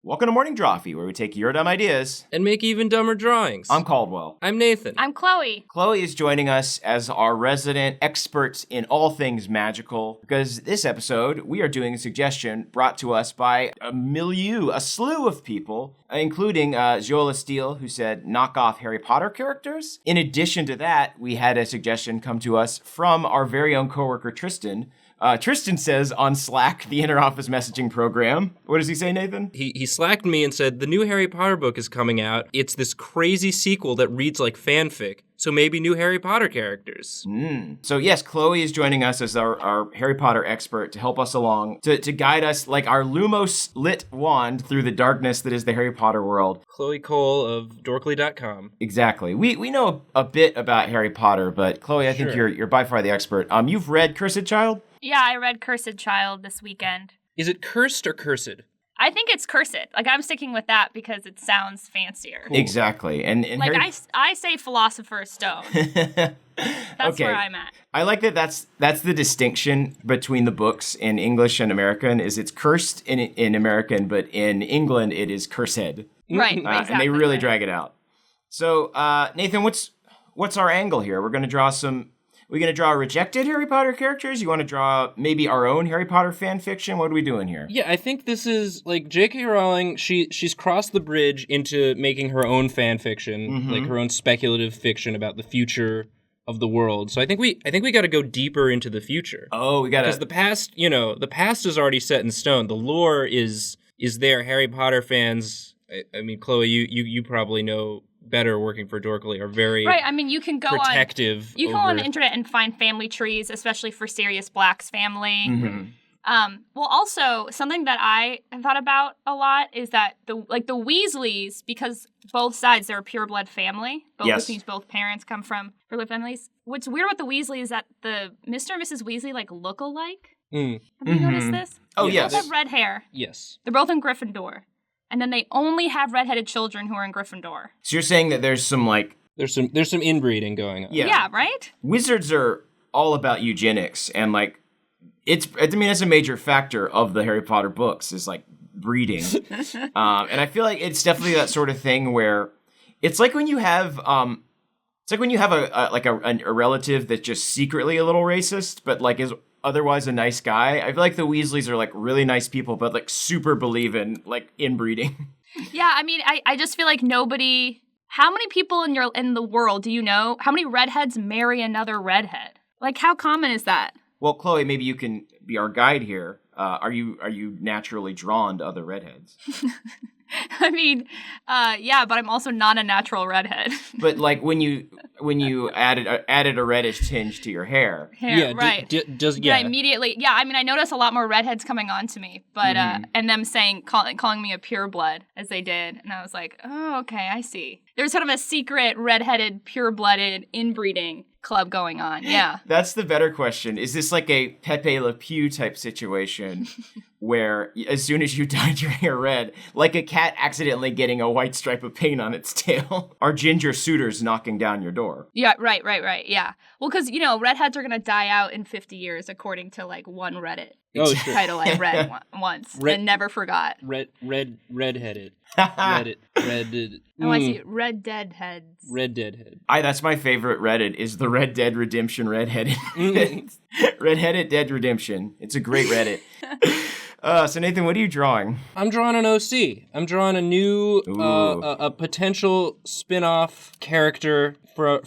Welcome to Morning Drawfee, where we take your dumb ideas and make even dumber drawings. I'm Caldwell. I'm Nathan. I'm Chloe. Chloe is joining us as our resident expert in all things magical, because this episode, we are doing a suggestion brought to us by a slew of people, including Zola Steele, who said, knock off Harry Potter characters. In addition to that, we had a suggestion come to us from our very own coworker, Tristan. Tristan says on Slack, the interoffice messaging program. What does he say, Nathan? He slacked me and said, the new Harry Potter book is coming out. It's this crazy sequel that reads like fanfic. So maybe new Harry Potter characters. So yes, Chloe is joining us as our Harry Potter expert to help us along, to guide us like our Lumos lit wand through the darkness that is the Harry Potter world. Chloe Cole of Dorkly.com. Exactly. We know a bit about Harry Potter, but Chloe, I think you're by far the expert. You've read Cursed Child? Yeah, I read Cursed Child this weekend. Is it cursed or cursed? I think it's cursed. Like, I'm sticking with that because it sounds fancier. Cool. Exactly. And like, I say Philosopher's Stone. That's okay. where I'm at. I like that's the distinction between the books in English and American, is it's cursed in American, but in England it is cursed. Right, exactly. And they really drag it out. So, Nathan, what's our angle here? We're going to draw rejected Harry Potter characters? You want to draw maybe our own Harry Potter fan fiction? What are we doing here? Yeah, I think this is, like, J.K. Rowling, she's crossed the bridge into making her own fan fiction, like her own speculative fiction about the future of the world. So I think we got to go deeper into the future. Oh, we got to... Because the past is already set in stone. The lore is there. Harry Potter fans, I mean, Chloe, you probably know better, working for Dorkly, are very right. I mean, you can go protective. You can go on the internet and find family trees, especially for Sirius Black's family. Mm-hmm. Well, also something that I have thought about a lot is that the Weasleys, because both sides they're a pureblood family, which means both parents come from pureblood families. What's weird about the Weasleys is that the Mr. and Mrs. Weasley look alike. Have you noticed this? Oh, yes. They both have red hair. Yes. They're both in Gryffindor. And then they only have redheaded children who are in Gryffindor. So you're saying that there's some there's some inbreeding going on. Yeah, right? Wizards are all about eugenics, and it's a major factor of the Harry Potter books is breeding. And I feel like it's definitely that sort of thing where it's like when you have a relative that's just secretly a little racist, but is otherwise a nice guy. I feel like the Weasleys are really nice people, but super believe in inbreeding. Yeah, I mean, I just feel like nobody. How many people in the world do you know? How many redheads marry another redhead? How common is that? Well, Chloe, maybe you can be our guide here. Are you naturally drawn to other redheads? I mean, yeah, but I'm also not a natural redhead. But when you added a reddish tinge to your hair. Yeah, right. Yeah. Immediately, yeah. I mean, I noticed a lot more redheads coming on to me, but and them calling me a pureblood as they did, and I was like, oh, okay, I see. There's sort of a secret redheaded, pure-blooded inbreeding club going on. Yeah. That's the better question. Is this like a Pepe Le Pew type situation where as soon as you dyed your hair red, like a cat accidentally getting a white stripe of paint on its tail, are ginger suitors knocking down your door? Yeah, right, yeah. Well, because, redheads are going to die out in 50 years, according to, one Reddit title I read once and never forgot. Redheaded. Redded. Oh, I see. Red Dead Heads. Red Dead Head. That's my favorite Reddit, is the Red Dead Redemption Redheaded. Redheaded Dead Redemption. It's a great Reddit. So Nathan, what are you drawing? I'm drawing an OC. I'm drawing a new, a potential spin-off character for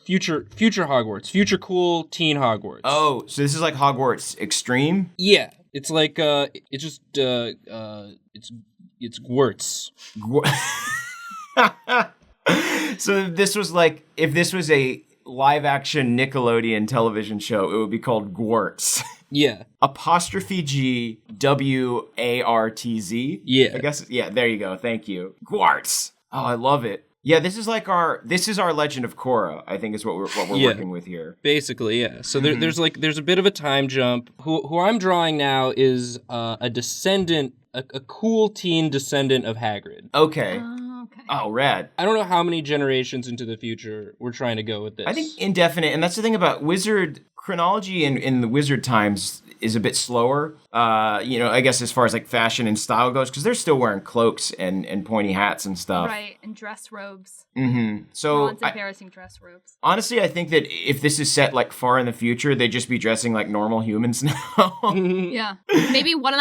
future Hogwarts, future cool teen Hogwarts. Oh, so this is like Hogwarts Extreme? Yeah, it's like it's just it's Gwurts. So this was if this was a live-action Nickelodeon television show, it would be called Gwartz. Yeah. G WARTZ. Yeah. I guess. Yeah. There you go. Thank you. Gwartz. Oh, I love it. Yeah. This is our Legend of Korra, I think, is what we're working with here. Basically, yeah. So there's a bit of a time jump. Who I'm drawing now is a descendant, a cool teen descendant of Hagrid. Okay. Okay. Oh, rad. I don't know how many generations into the future we're trying to go with this. I think indefinite, and that's the thing about wizard chronology in the wizard times is a bit slower, I guess as far as like fashion and style goes, because they're still wearing cloaks and pointy hats and stuff. Right, and dress robes. Mm-hmm. So Ron's embarrassing dress robes. Honestly, I think that if this is set like far in the future, they'd just be dressing like normal humans now. Yeah. Maybe one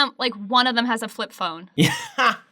of them has a flip phone. Yeah.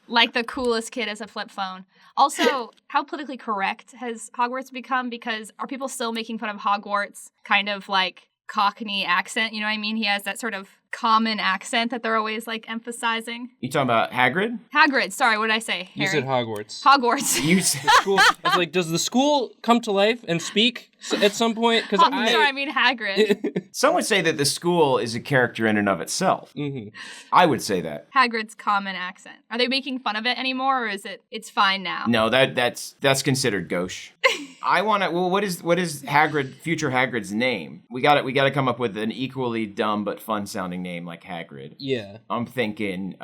Like the coolest kid has a flip phone. Also, how politically correct has Hogwarts become? Because are people still making fun of Hogwarts kind of like Cockney accent? You know what I mean? He has that sort of common accent that they're always like emphasizing. You talking about Hagrid? Hagrid, sorry, what did I say? You said Hogwarts. Hogwarts. You said School. It's like, does the school come to life and speak at some point? Because I mean Hagrid. Some would say that the school is a character in and of itself. Mm-hmm. I would say that. Hagrid's common accent. Are they making fun of it anymore, or is it's fine now? No, that's considered gauche. I want to. Well, what is Hagrid? Future Hagrid's name? We got to come up with an equally dumb but fun sounding name like Hagrid. Yeah. I'm thinking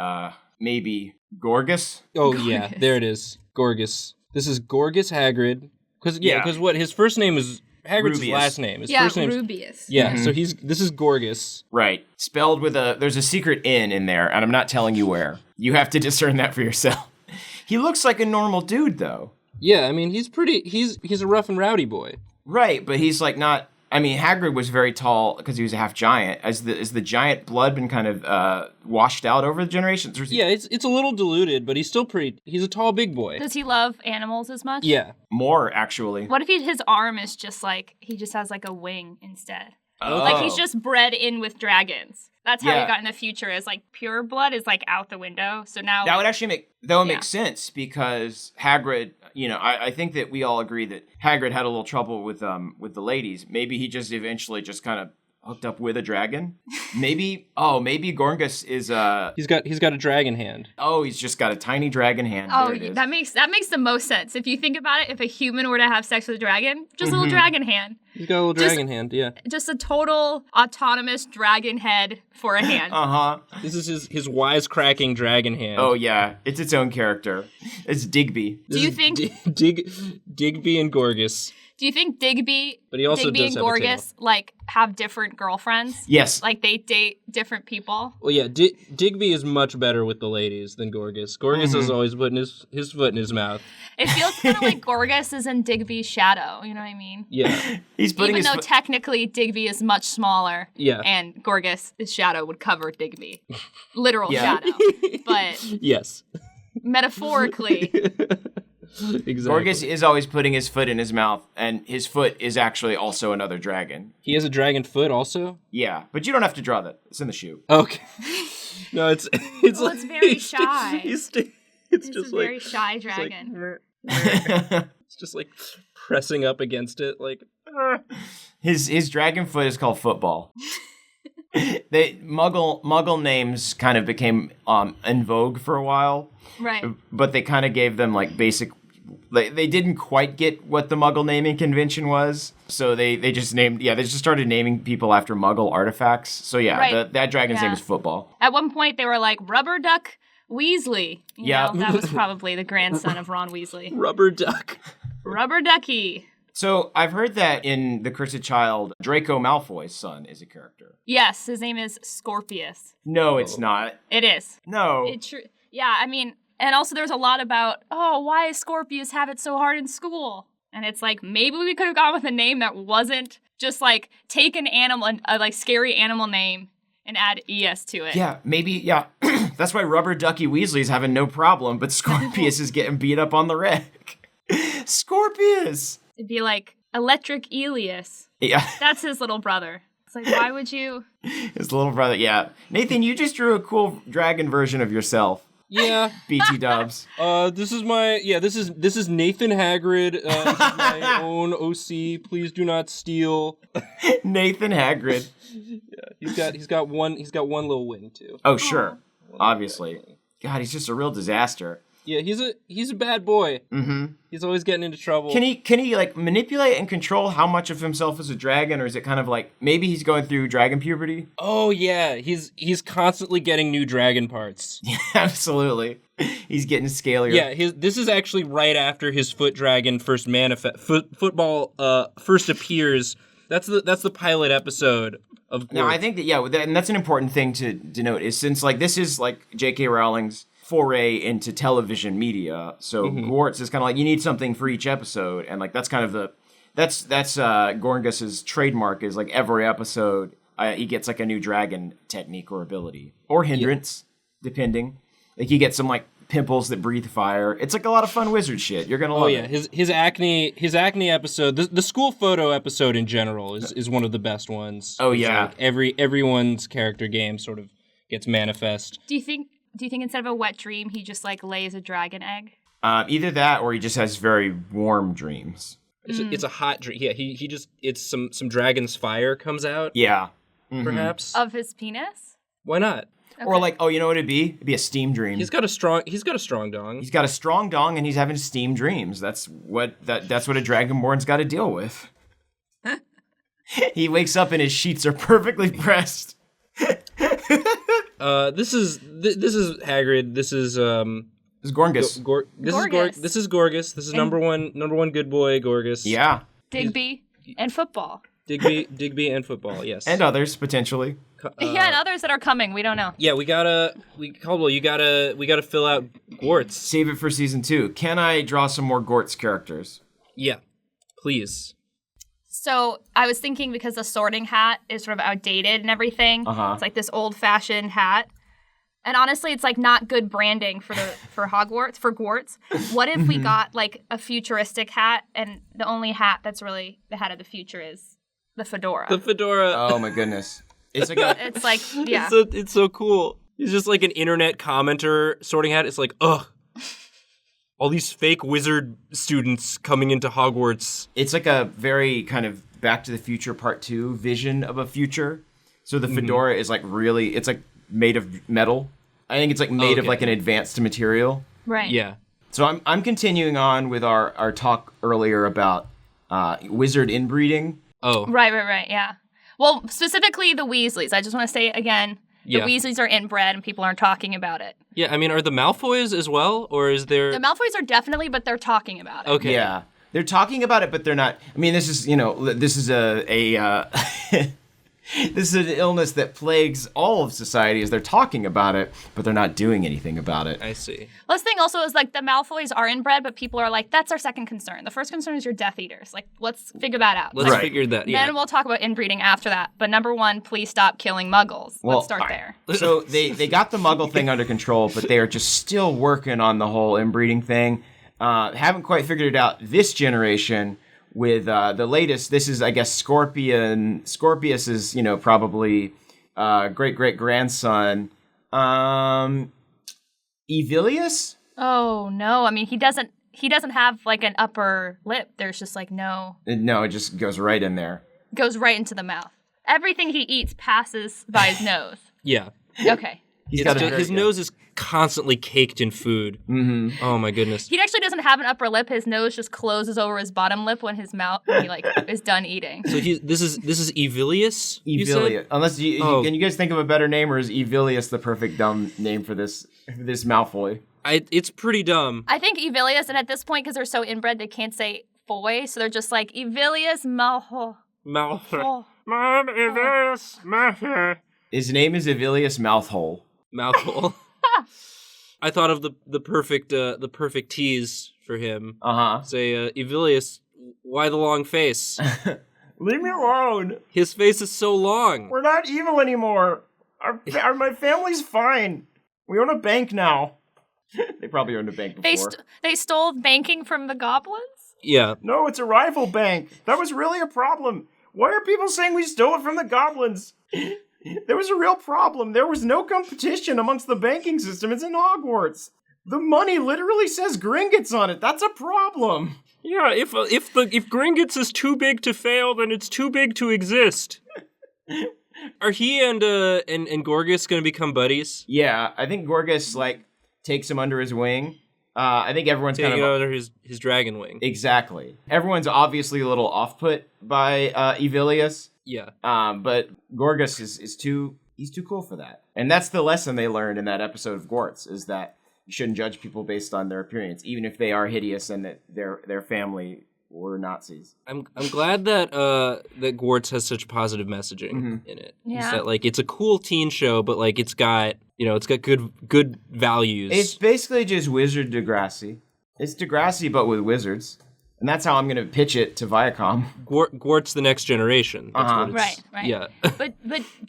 maybe Gorgus. Oh Gorgus. yeah, there it is. Gorgus. This is Gorgus Hagrid. Because what his first name is Hagrid's Rubius. last name. His Yeah, first name's Rubius. Yeah, so this is Gorgus. Right. Spelled with there's a secret N in there, and I'm not telling you where. You have to discern that for yourself. He looks like a normal dude, though. Yeah, I mean, he's a rough and rowdy boy. Right, but he's like not. I mean, Hagrid was very tall because he was a half giant. Has the giant blood been kind of washed out over the generations? Yeah, it's a little diluted, but he's a tall big boy. Does he love animals as much? Yeah. More, actually. What if his arm is just like, he just has like a wing instead? Oh. Like he's just bred in with dragons. That's how Yeah. we got in the future, is like pure blood is like out the window. So now That would actually make sense because Hagrid, I think that we all agree that Hagrid had a little trouble with the ladies. Maybe he just eventually just kind of hooked up with a dragon. Maybe Gorgus is He's got a dragon hand. he's just got a tiny dragon hand. Oh, There it is. that makes the most sense. If you think about it, if a human were to have sex with a dragon, just a little dragon hand. He's got a little dragon hand, yeah. Just a total autonomous dragon head for a hand. Uh-huh. This is his wisecracking dragon hand. Oh yeah, it's its own character. It's Digby. Do you think Digby and Gorgus? Do you think Digby, But he also Digby does and have a tail. Gorgus like have different girlfriends? Yes. Like they date different people? Well, yeah, Digby is much better with the ladies than Gorgus. Gorgus is always putting his foot in his mouth. It feels kind of like Gorgus is in Digby's shadow. You know what I mean? Yeah. He's putting Even his though technically Digby is much smaller. Yeah. And Gorgus' shadow would cover Digby. Literal Yeah. shadow. But Yes. metaphorically. Exactly. Gorgus is always putting his foot in his mouth, and his foot is actually also another dragon. He has a dragon foot also? Yeah, but you don't have to draw that. It's in the shoe. Okay. No, it's Well, it's very shy. It's It's just a like very shy dragon. it's just like pressing up against it, like His dragon foot is called Football. Muggle names kind of became in vogue for a while, Right. but they kind of gave them like basic. They didn't quite get what the Muggle naming convention was, so they just named. Yeah, they just started naming people after Muggle artifacts. So yeah, Right. that dragon's Yeah. name is Football. At one point, they were like, Rubber Duck Weasley. You Yeah. know, that was probably the grandson of Ron Weasley. rubber duck. Rubber Ducky. So I've heard that in The Cursed Child, Draco Malfoy's son is a character. Yes, his name is Scorpius. No, it's not. It is. No. Yeah, I mean, and also there's a lot about, why does Scorpius have it so hard in school? And it's like, maybe we could have gone with a name that wasn't just like, take an animal, a like scary animal name, and add ES to it. Yeah, maybe, yeah. That's why Rubber Ducky Weasley's having no problem, but Scorpius is getting beat up on the wreck. Scorpius! It'd be like Electric Elias. Yeah, That's his little brother. It's like, why would you? his little brother, yeah. Nathan, you just drew a cool dragon version of yourself. Yeah. BT dubs. This is Nathan Hagrid. This is my own OC. Please do not steal. Nathan Hagrid. Yeah, he's got one little wing too. Oh, sure. Obviously. God, he's just a real disaster. Yeah, he's a bad boy. Mm-hmm. He's always getting into trouble. Can he like manipulate and control how much of himself is a dragon, or is it kind of like maybe he's going through dragon puberty? Oh yeah, he's constantly getting new dragon parts. Yeah, absolutely. He's getting scalier. Yeah, this is actually right after his foot dragon first football first appears That's the pilot episode of Gortz. Now, I think that, and that's an important thing to denote, is since, like, this is, like, J.K. Rowling's foray into television media, so Gortz is kind of like, you need something for each episode, and, like, that's kind of that's Gorgus's trademark, is, like, every episode, he gets, like, a new dragon technique or ability. Or hindrance, depending. Like, he gets some, like, pimples that breathe fire. It's like a lot of fun wizard shit. You're gonna love it. His acne episode, the school photo episode in general is one of the best ones. Oh yeah, like everyone's character game sort of gets manifest. Do you think instead of a wet dream, he just like lays a dragon egg? Either that, or he just has very warm dreams. It's a hot dream. Yeah, he just it's some dragon's fire comes out. Yeah, perhaps of his penis. Why not? Okay. Or like, you know what it'd be? It'd be a steam dream. He's got a strong dong. He's got a strong dong, and he's having steam dreams. That's what a Dragonborn's got to deal with. He wakes up and his sheets are perfectly pressed. This is Hagrid. This is This is Gorgus. This is Gorgus. This is number one good boy Gorgus. Yeah. Digby and football. Digby and football. Yes. And others potentially. And others that are coming. We don't know. Yeah, Caldwell, you gotta fill out Gortz. Save it for season 2. Can I draw some more Gortz characters? Yeah, please. So I was thinking, because the Sorting Hat is sort of outdated and everything. It's like this old-fashioned hat. And honestly, it's like not good branding for Hogwarts, for Gortz. What if we got like a futuristic hat, and the only hat that's really the hat of the future is the fedora? The fedora. Oh my goodness. It's like yeah. It's so cool. He's just like an internet commenter Sorting Hat. It's like, ugh. All these fake wizard students coming into Hogwarts. It's like a very kind of Back to the Future Part 2 vision of a future. So the fedora is like really, it's like made of metal. I think it's like made of like an advanced material. Right. Yeah. So I'm continuing on with our talk earlier about wizard inbreeding. Oh. Right, yeah. Well, specifically the Weasleys. I just want to say again, the Weasleys are inbred and people aren't talking about it. Yeah, I mean, are the Malfoys as well, or is there... The Malfoys are definitely, but they're talking about it. Okay. Yeah. They're talking about it, but they're not... I mean, this is, this is this is an illness that plagues all of society, as they're talking about it, but they're not doing anything about it. I see. Last thing also is, like, the Malfoys are inbred, but people are like, that's our second concern. The first concern is your Death Eaters. Like, let's figure that out. Let's figure that, yeah. Then we'll talk about inbreeding after that. But number one, please stop killing Muggles. Well, let's start there. So they got the Muggle thing under control, but they are just still working on the whole inbreeding thing. Haven't quite figured it out this generation. With the latest, this is, I guess, Scorpius is, probably great-great-grandson. Evilius? Oh, no. I mean, he doesn't have, like, an upper lip. There's just, like, no... No, it just goes right in there. Goes right into the mouth. Everything he eats passes by his nose. Yeah. Okay. His nose is constantly caked in food. Mm-hmm. Oh my goodness. He actually doesn't have an upper lip. His nose just closes over his bottom lip when he is done eating. So this is Evilius? Evilius. Unless can you guys think of a better name, or is Evilius the perfect dumb name for this Malfoy? It's pretty dumb. I think Evilius, and at this point, because they're so inbred, they can't say foy, so they're just like Evilius Malfoy. Malfoy. Mom, Evilius Malfoy. His name is Evilius Mouthhole. Mouthful. I thought of the perfect tease for him. Say, Evilius, why the long face? Leave me alone. His face is so long. We're not evil anymore. My family's fine. We own a bank now. They probably owned a bank before. They stole banking from the goblins? Yeah. No, it's a rival bank. That was really a problem. Why are people saying we stole it from the goblins? There was a real problem. There was no competition amongst the banking system. It's in Hogwarts. The money literally says Gringotts on it. That's a problem. Yeah, if Gringotts is too big to fail, then it's too big to exist. Are he and Gorgus going to become buddies? Yeah, I think Gorgus takes him under his wing. I think everyone's taking under his dragon wing. Exactly. Everyone's obviously a little off-put by Evilius. Yeah. But Gorgus is too cool for that. And that's the lesson they learned in that episode of Gortz, is that you shouldn't judge people based on their appearance, even if they are hideous and that their family or Nazis. I'm glad that that Gwartz has such positive messaging in it. Yeah. That like it's a cool teen show, but like it's got good values. It's basically just Wizard Degrassi. It's Degrassi but with wizards. And that's how I'm going to pitch it to Viacom. Gwartz the Next Generation. That's what it's, right. Yeah. But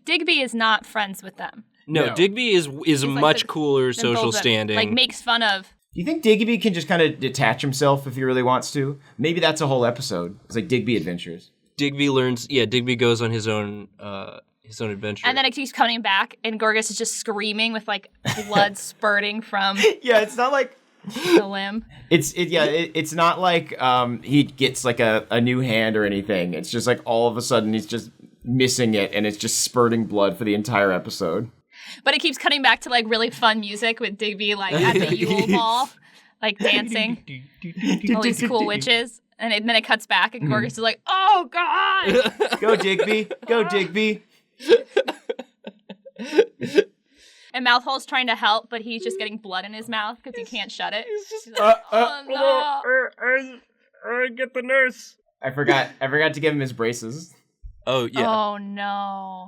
Digby is not friends with them. No, Digby is a like much cooler social standing. Like makes fun of. Do you think Digby can just kind of detach himself if he really wants to? Maybe that's a whole episode. It's like Digby Adventures. Digby goes on his own adventure. And then it keeps coming back, and Gorgas is just screaming with like blood spurting from Yeah, it's not like the limb. It's not like he gets like a new hand or anything. It's just like all of a sudden he's just missing it, and it's just spurting blood for the entire episode. But it keeps cutting back to like really fun music with Digby like at the Yule Ball, like dancing. All these cool witches. And then it cuts back and Gorgas is like, oh God! Go Digby! Go Digby! And Mouthhole's trying to help, but he's just getting blood in his mouth because he can't shut it. He's like, oh no! Get the nurse. I forgot to give him his braces. Oh yeah. Oh no!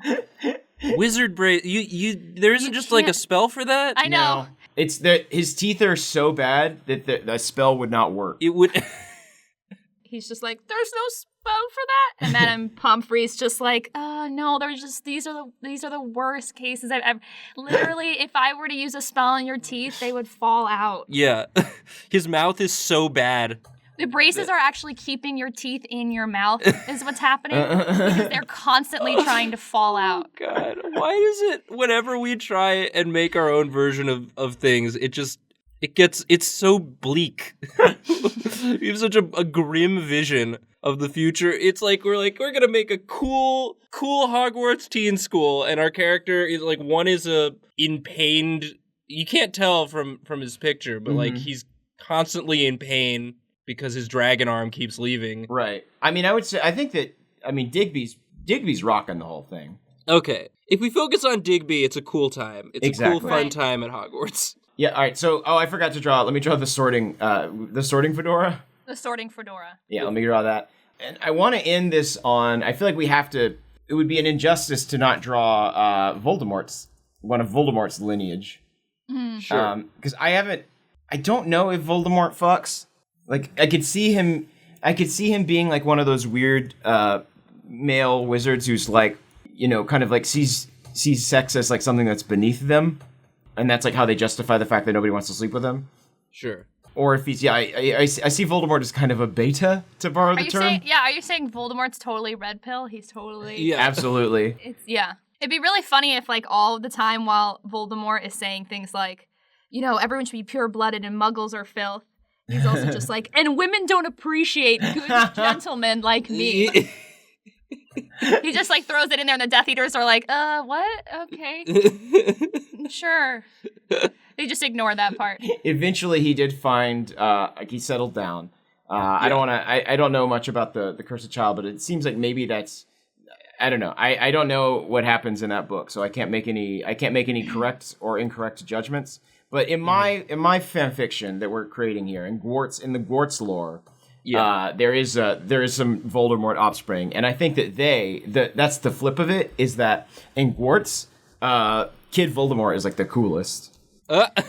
Wizard brace. There isn't just like a spell for that. I know. No. It's his teeth are so bad that the spell would not work. It would. He's just like, there's no spell for that. And Madame Pomfrey's just like, oh no, these are the worst cases I've ever. Literally, if I were to use a spell on your teeth, they would fall out. Yeah, his mouth is so bad. The braces are actually keeping your teeth in your mouth, is what's happening. Because they're constantly trying to fall out. Oh, God, why is it whenever we try and make our own version of things, it's so bleak. We have such a grim vision of the future. It's like we're gonna make a cool Hogwarts teen school, and our character is like one is in pain. You can't tell from his picture, but like he's constantly in pain because his dragon arm keeps leaving. Right. I mean, I think Digby's rocking the whole thing. Okay. If we focus on Digby, it's a cool time. It's a cool, fun time at Hogwarts. Yeah, all right. So, I forgot to draw. Let me draw the sorting fedora. The sorting fedora. Yeah, let me draw that. And I want to end this on, I feel like it would be an injustice to not draw one of Voldemort's lineage. Sure. Because I don't know if Voldemort fucks. Like, I could see him being like one of those weird male wizards who's like, kind of like sees sex as like something that's beneath them. And that's like how they justify the fact that nobody wants to sleep with him. Sure. Or if he's, I see Voldemort as kind of a beta, to borrow the term. Are you saying Voldemort's totally red pill? He's totally... Yeah. Absolutely. It'd be really funny if like all of the time while Voldemort is saying things like, everyone should be pure-blooded and muggles are filth, he's also just like, and women don't appreciate good gentlemen like me. He just like throws it in there and the Death Eaters are like, what? Okay. Sure. They just ignore that part. Eventually he did find, he settled down. I don't know much about the Cursed Child, but it seems like maybe that's, I don't know. I don't know what happens in that book, so I can't make any correct or incorrect judgments. But in my fan fiction that we're creating here, in the Gwartz lore, there is some Voldemort offspring, and I think that that's the flip of it, is that in Gwartz, Kid Voldemort is like the coolest.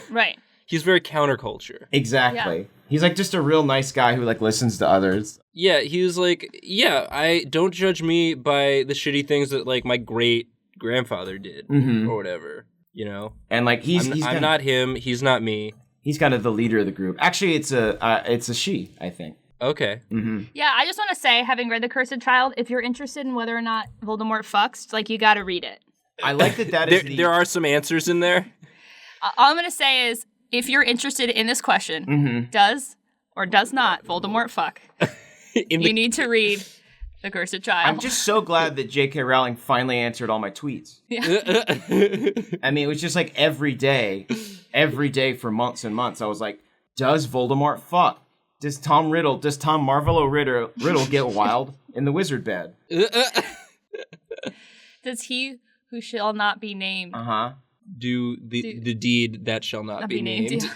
Right. He's very counterculture. Exactly. Yeah. He's like just a real nice guy who like listens to others. Yeah, he was like, I don't judge me by the shitty things that like my great grandfather did or whatever, And like I'm not him, he's not me. He's kind of the leader of the group. Actually, it's a she, I think. Okay. Mm-hmm. Yeah, I just want to say, having read The Cursed Child, if you're interested in whether or not Voldemort fucks, like, you got to read it. I like that is there are some answers in there. All I'm going to say is, if you're interested in this question, does or does not Voldemort fuck? You need to read The Cursed Child. I'm just so glad that J.K. Rowling finally answered all my tweets. Yeah. I mean, it was just like every day for months and months, I was like, does Voldemort fuck? Does Tom Marvolo Riddle get wild in the wizard bed? Does he who shall not be named do the deed that shall not be named?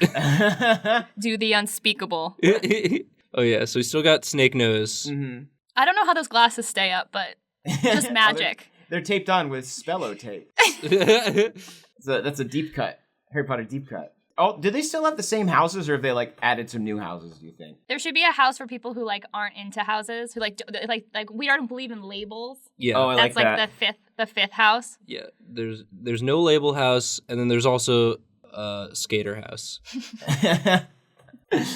Do the unspeakable. Oh yeah, so we still got Snake Nose. Mm-hmm. I don't know how those glasses stay up, but just magic. They're taped on with Spello tape. That's a deep cut. Harry Potter deep cut. Oh, do they still have the same houses, or have they like added some new houses? Do you think there should be a house for people who like aren't into houses, who like we don't believe in labels? Yeah, oh, I that's like that. the fifth house. Yeah, there's no label house, and then there's also Skater House.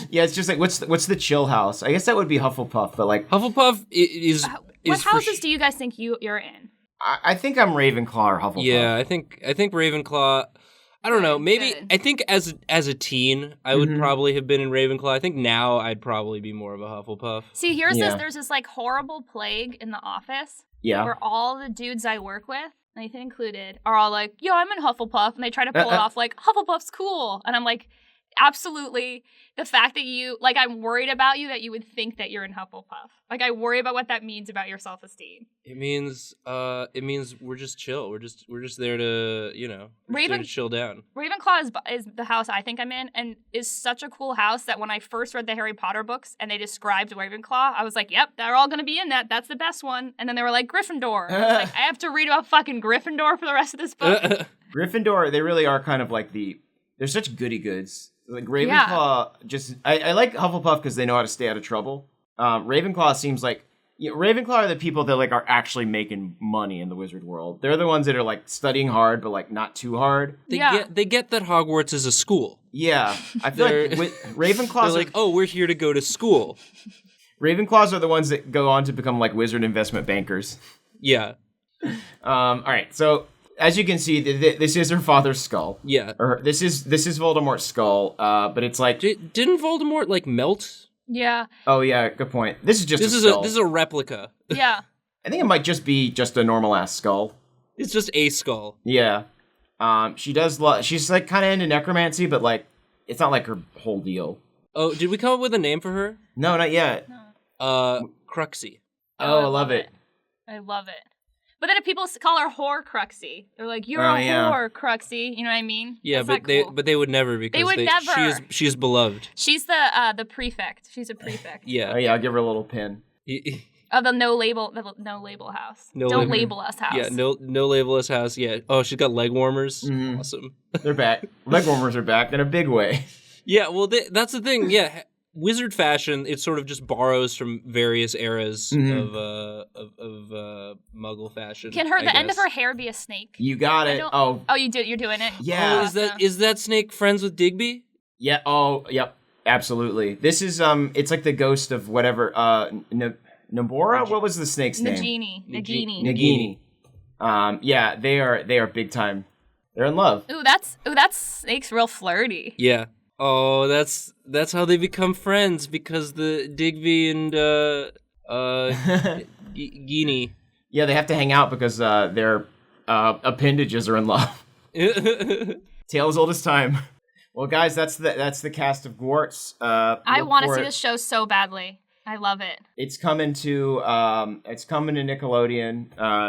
Yeah, it's just like what's the chill house? I guess that would be Hufflepuff, but like Hufflepuff is. What houses do you guys think you're in? I think I'm Ravenclaw or Hufflepuff. Yeah, I think Ravenclaw. I don't know. Maybe Good. I think as a teen, I would probably have been in Ravenclaw. I think now I'd probably be more of a Hufflepuff. See, there's this like horrible plague in the office. Yeah. Where all the dudes I work with, Nathan included, are all like, "Yo, I'm in Hufflepuff," and they try to pull it off like Hufflepuff's cool, and I'm like, absolutely. The fact that you like, I'm worried about you that you would think that you're in Hufflepuff. Like, I worry about what that means about your self-esteem. It means we're just chill. We're just there to there to chill down. Ravenclaw is the house I think I'm in, and is such a cool house that when I first read the Harry Potter books and they described Ravenclaw, I was like, yep, they're all gonna be in that. That's the best one. And then they were like Gryffindor. I was like, I have to read about fucking Gryffindor for the rest of this book. Gryffindor, they really are kind of like they're such goody goods. Like Ravenclaw, I like Hufflepuff because they know how to stay out of trouble. Ravenclaw seems like Ravenclaw are the people that like are actually making money in the wizard world. They're the ones that are like studying hard, but like not too hard. They get that Hogwarts is a school. Yeah, I feel like Ravenclaws are like, oh, we're here to go to school. Ravenclaws are the ones that go on to become like wizard investment bankers. Yeah. All right, so. As you can see, this is her father's skull. Yeah. Or this is Voldemort's skull, but it's like... Didn't Voldemort, like, melt? Yeah. Oh, yeah, good point. This is just a skull. This is a replica. Yeah. I think it might just be just a normal-ass skull. It's just a skull. Yeah. She's, like, kind of into necromancy, but, like, it's not, like, her whole deal. Oh, did we come up with a name for her? No, not yet. No. Cruxy. Oh, I love it. I love it. But then if people call her Horcruxy, they're like, "You're a Horcruxy," you know what I mean? Yeah, That's but they would never because she is beloved. She's the prefect. She's a prefect. Yeah. Oh yeah, I'll give her a little pin. Of the no label house. Don't label us house. Yeah, no label us house. Yeah. Oh, she's got leg warmers. Mm-hmm. Awesome. They're back. Leg warmers are back in a big way. Yeah. Well, that's the thing. Yeah. Wizard fashion, it sort of just borrows from various eras of Muggle fashion. Can the end of her hair be a snake? You got it. Oh, you do. You're doing it. Yeah. Oh, is that snake friends with Digby? Yeah. Oh, yep. Absolutely. This is it's like the ghost of whatever. Nabora. What was the snake's name? Nagini. Yeah. They are big time. They're in love. Ooh, that snake's real flirty. Yeah. Oh, that's how they become friends, because the Digby and Genie. Yeah, they have to hang out because their appendages are in love. Tale as old as time. Well, guys, that's the cast of Hogwarts. I want to see this show so badly. I love it. It's coming to Nickelodeon.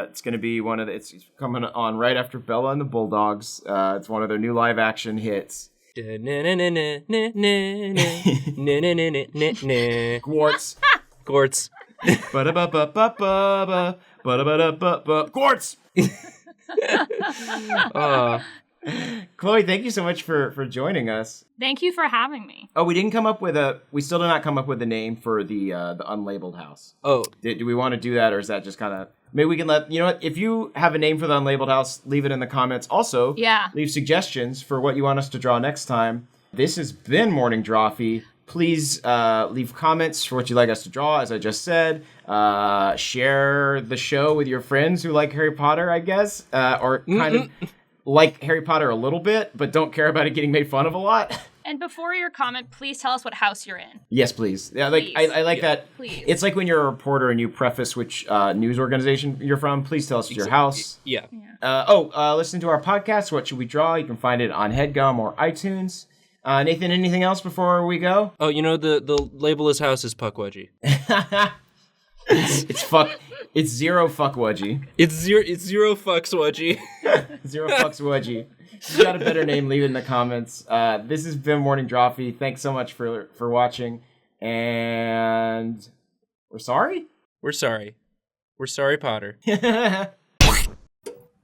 It's going to be it's coming on right after Bella and the Bulldogs. It's one of their new live action hits. Hogwarts. Hogwarts. Hogwarts. Chloe, thank you so much for joining us. Thank you for having me. Oh, we still did not come up with a name for the unlabeled house. Oh. Do we want to do that, or is that just kind of... Maybe we can you know what, if you have a name for the unlabeled house, leave it in the comments. Also, leave suggestions for what you want us to draw next time. This has been Morning Drawfee. Please leave comments for what you'd like us to draw, as I just said. Share the show with your friends who like Harry Potter, I guess, or kind of like Harry Potter a little bit, but don't care about it getting made fun of a lot. And before your comment, please tell us what house you're in. Yes, please. Yeah, like I like that. Please. It's like when you're a reporter and you preface which news organization you're from. Please tell us your house. Yeah. Listen to our podcast. What Should We Draw? You can find it on HeadGum or iTunes. Nathan, anything else before we go? Oh, the labelless house is Puckwudgie. It's zero fuckwudgie. It's zero fucks Wudgie. Zero fucks Wudgie. If you got a better name, leave it in the comments. This has been Morning Drawfee. Thanks so much for watching. And we're sorry? We're sorry. We're sorry, Potter.